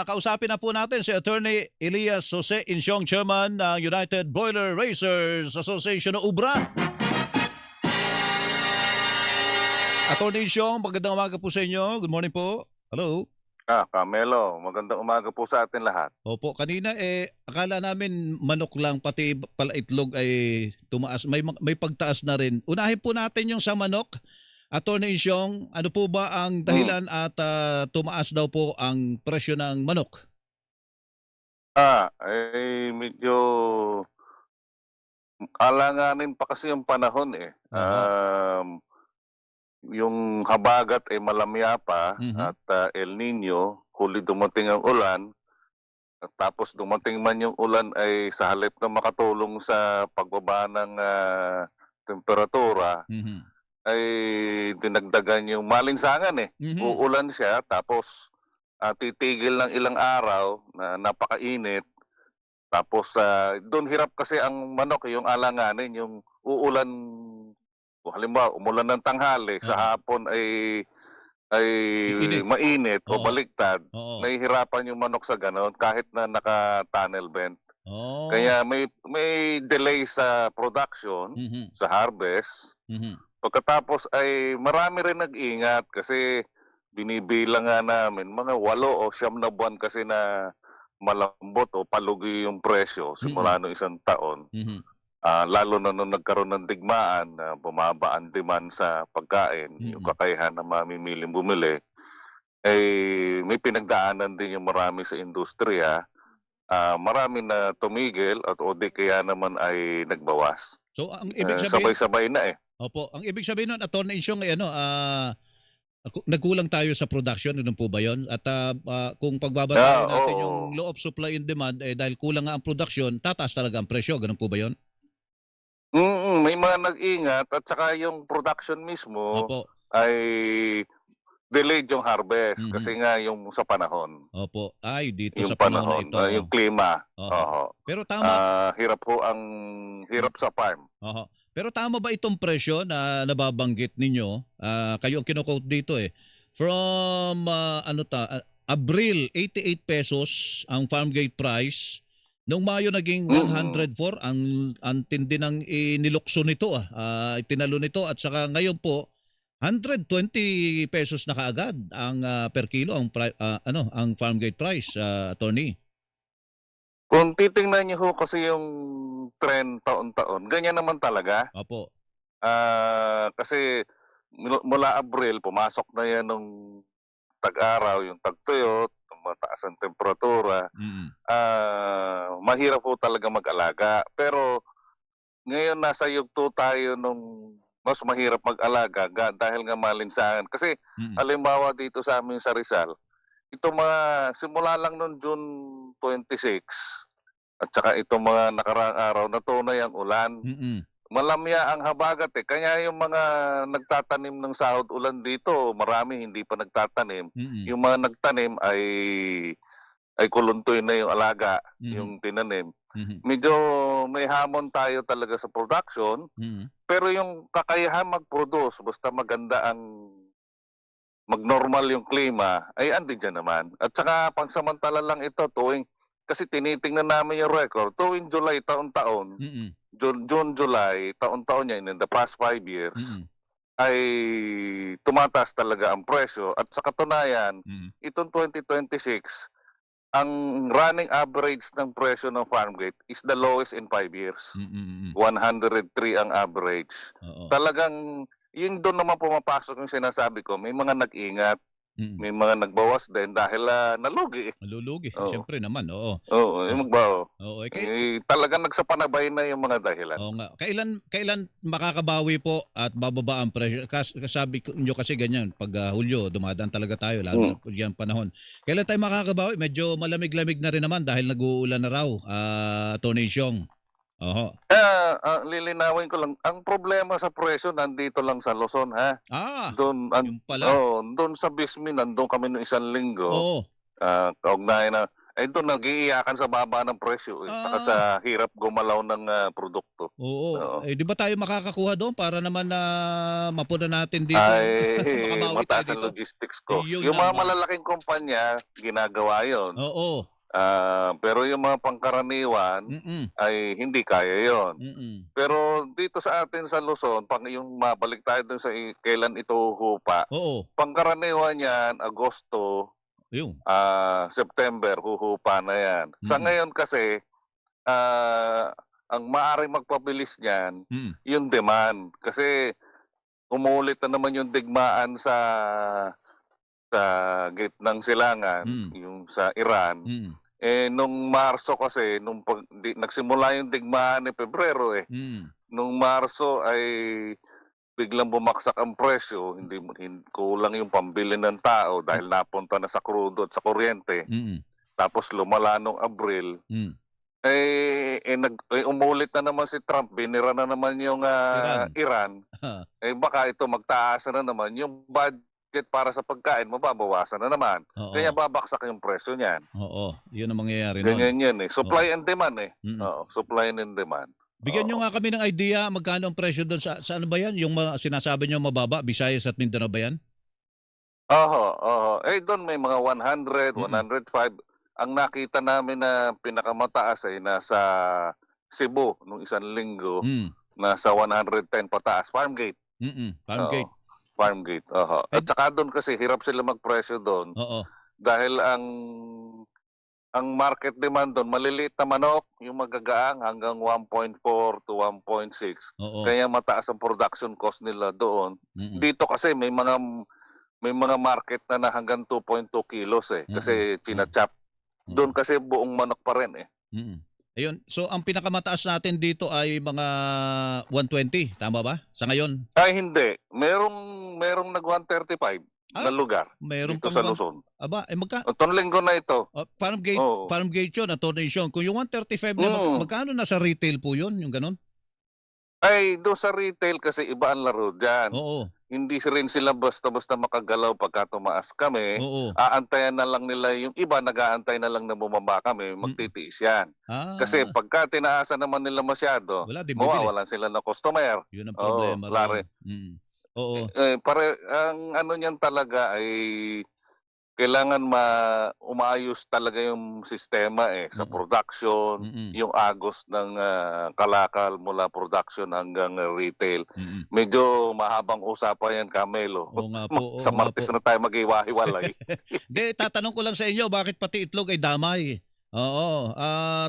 Kausapin na po natin si Attorney Elias Jose Insyong, Chairman ng United Broiler Raisers Association o UBRA. Attorney Insyong, magandang umaga po sa inyo. Good morning po. Hello. Camelo, magandang umaga po sa atin lahat. Opo, kanina akala namin manok lang, pati pala itlog ay tumaas. May pagtaas na rin. Unahin po natin yung sa manok. Attorney Insyong, ano po ba ang dahilan at tumaas daw po ang presyo ng manok? Medyo alanganin pa kasi yung panahon eh. Yung habagat ay malamya pa at El Nino, huli dumating ang ulan. At tapos dumating man yung ulan ay sa halip na makatulong sa pagbaba ng temperatura, ay dinagdagan yung malinsangan eh. Uulan siya tapos titigil ng ilang araw na napakainit. Tapos doon hirap kasi ang manok, yung alanganin, yung uulan, halimbawa umulan ng tanghali, sa hapon ay mainit o baliktad. Nahihirapan yung manok sa ganon kahit na naka-tunnel vent. Kaya may delay sa production, sa harvest. Pagkatapos ay marami rin nag-ingat kasi binibilang nga namin mga 8 o 9 na buwan kasi na malambot o palugi yung presyo simula noong isang taon. Lalo na nung nagkaroon ng digmaan na bumaba ang demand sa pagkain, yung kakayahan na mamimiling bumili, ay may pinagdaanan din yung marami sa industriya. Marami na tumigil at o di kaya naman ay nagbawas. So ang ibig sabihin, sabay-sabay na eh. Opo, ang ibig sabihin nun, Attorney Insyong, ay nagkulang tayo sa production, ano po ba yun? At kung pagbabatayan natin yung law of supply and demand, dahil kulang nga ang production, tataas talaga ang presyo, ganun po ba yun? May mga nag-ingat at saka yung production mismo ay delayed yung harvest kasi nga yung sa panahon. Opo. Ay, dito yung sa panahon panahon, na ito. yung klima. Pero tama. Hirap sa farm. Pero tama ba itong presyo na nababanggit ninyo? Kayo ang kino-quote dito eh. From Abril, 88 pesos ang farm gate price. Noong Mayo naging 104. Ang tindi ng inilukso nito, itinalo nito. At saka ngayon po, 120 pesos na kaagad ang per kilo ang farm gate price, attorney. Kung titingnan niyo ho kasi yung trend taon-taon, ganyan naman talaga. Opo. Kasi mula Abril, pumasok na yan nung tag-araw, yung tag-tuyot, mataas ang temperatura. Mahirap po talaga mag-alaga. Pero ngayon nasa yugto tayo nung mas mahirap mag-alaga dahil nga malinsangan. Kasi halimbawa dito sa amin sa Rizal, ito simula lang noong June 26 at saka itong mga nakaraang araw na tunay ang ulan. Malamya ang habagat eh. Kaya yung mga nagtatanim ng sahod ulan dito, marami hindi pa nagtatanim. Yung mga nagtanim ay kuluntoy na yung alaga, yung tinanim. Medyo may hamon tayo talaga sa production, pero yung kakayahan mag-produce, basta maganda ang mag-normal yung klima, ay andin dyan naman. At saka pansamantala lang ito, kasi tinitingnan namin yung record, tuwing July taon-taon, June, July, taon-taon yan, in the past 5 years, ay tumataas talaga ang presyo. At sa katunayan, itong 2026, ang running average ng presyo ng farm gate is the lowest in 5 years. 103 ang average. Talagang, yun doon naman pumapasok yung sinasabi ko, may mga nag-ingat, may mga nagbawas din dahil nalugi. Malulugi, siyempre naman, yung magbawa. Talagang nagsapanabay na yung mga dahilan. Oo nga. Kailan makakabawi po at bababa ang presyo? Kasabi nyo kasi ganyan, pag Hulyo, dumadaan talaga tayo, lalo na yan panahon. Kailan tayo makakabawi? Medyo malamig-lamig na rin naman dahil nag-uulan na raw, Attorney Insyong. Lilinawin ko lang, ang problema sa presyo nandito lang sa Luzon, ha? Doon, yung pala. doon sa Bismi, nandun kami noong isang linggo. Kaugnayan na, Eh, doon nag-iiyakan sa baba ng presyo, eh, tsaka sa Ah, hirap gumalaw ng, produkto. oo. Oo. Eh, 'di ba tayo makakakuha doon para naman na mapunan natin dito, Ay, makabawi tayo mataas ang dito? logistics cost. Iyon Yung mga naman. malalaking kumpanya, ginagawa yon. Oo. Pero yung mga pangkaraniwan Mm, ay hindi kaya yon. mm. Pero dito sa atin sa Luzon, yung mabalik tayo dun sa kailan ito huhupa, Oo, pangkaraniwan yan, Agosto, ayun. September, huhupa na yan. Sa Mm, ngayon kasi, ang maaaring magpabilis niyan, mm, yung demand. Kasi umulit na naman yung digmaan sa gitnang silangan, mm, yung sa Iran. mm, Eh, nung Marso kasi, nagsimula yung digmaan ni Pebrero eh. mm, Nung Marso ay biglang bumagsak ang presyo, kulang yung pambili ng tao mm, dahil napunta na sa krudo at sa kuryente. mm, Tapos lumala nung Abril, mm. umulit na naman si Trump, binira na naman yung Iran. Iran. Eh baka ito magtaas na naman yung budget para sa pagkain, mababawasan na naman. Kaya Oo, babaksak yung presyo niyan. oo. 'Yun ang mangyayari nun. Ganyan yan eh. Oo, Supply and demand eh. mm. Oo, supply and demand. Bigyan niyo Oo. nga kami ng idea magkano ang presyo do'n sa ano ba 'yan, yung sinasabi niyo mababa, Visayas at Mindanao ba 'yan? Oho, oho. Eh doon may mga 100, Mm, 105. Ang nakita namin na pinakamataas ay nasa Cebu nung isang linggo, hmm, nasa 110 pataas. Farmgate. Farm Oo, gate. farmgate. Oho. Eh At saka doon kasi hirap sila magpresyo doon oo, dahil ang market demand doon maliliit na manok, yung magagaang hanggang 1.4 to 1.6. oo, Kaya mataas ang production cost nila doon. mm, Dito kasi may mga market na hanggang 2.2 kilos eh, mm, kasi mm, china-chop. mm, Doon kasi buong manok pa rin eh. mm. Ayun, so ang pinakamataas natin dito ay mga 120, tama ba? Sa ngayon? Ay hindi, merong nag-135 na Ah, lugar meron dito pang sa Luzon. aba, eh Itong linggo na ito. Oo. farm gate 'yun, attorney Sean. Kung yung 135 na Mm. magkano na sa retail po 'yun, yung gano'n? Ay doon sa retail kasi iba ang laro diyan. Oo, Hindi rin sila basta-basta makagalaw pagka tumaas kami. oo. Aantayan na lang nila yung iba, nag-aantay na lang na bumaba kami, Mm. magtitiis yan. Kasi Ah, pagka tinaasan naman nila masyado, wala din bibili. mawawalan sila ng customer. 'Yun ang Oo, problema roon. lari. Oo, Ang ano niyan talaga ay kailangan umaayos talaga yung sistema eh sa mm, production, mm, yung agos ng kalakal mula production hanggang retail. mm. Medyo mahabang usapan yan, Camelo. Oo Sa nga po. Martes na tayo maghiwa-hiwalay. 'Di, tatanong ko lang sa inyo bakit pati itlog ay damay? Oo,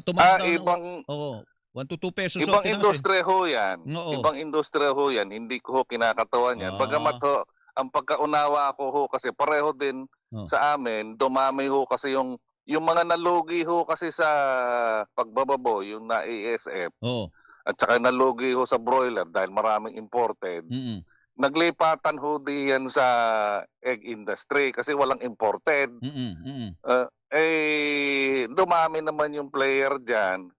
tumaas daw ng Ibang oo, 1 to 2 pesos ho ibang tinaas, eh. industriya ho yan. Oo. Ibang industriya ho yan. Hindi ko ho kinakatawan yan. Bagamat Ah, ho, ang pagkaunawa ko ho kasi pareho din oh, sa amin, dumami ho kasi yung mga nalugi ho kasi sa pagbababo, yung na-ASF, oo, at saka nalugi ho sa broiler dahil maraming imported. mm, Naglipatan ho diyan sa egg industry kasi walang imported. mm. Dumami naman yung player diyan.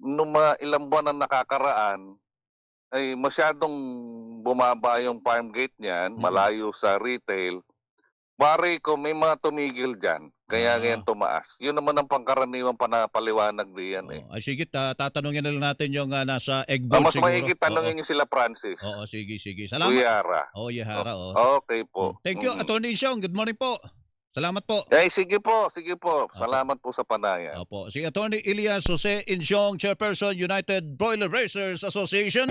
Nung mga ilang buwan na nakakaraan, ay masyadong bumaba yung farm gate niyan, Mm. malayo sa retail. Pare ko may mga tumigil diyan, kaya Ah, ganyan tumaas. Yun naman ang pangkaraniwang paliwanag diyan eh. Ay sige, tatanungin na lang natin yung, nasa egg bowl Mas siguro. maigi Oo, tanungin niyo sila Francis, oo, sige, sige. Salamat. Kuyara. Oo, Yehara, oo. Okay po. Thank you, Attorney Sean. Good morning po. Salamat po. Sige po, sige po. Opo, Salamat po sa panayam. opo. Si Attorney Elias Jose Insyong, Chairperson, United Broiler Raisers Association.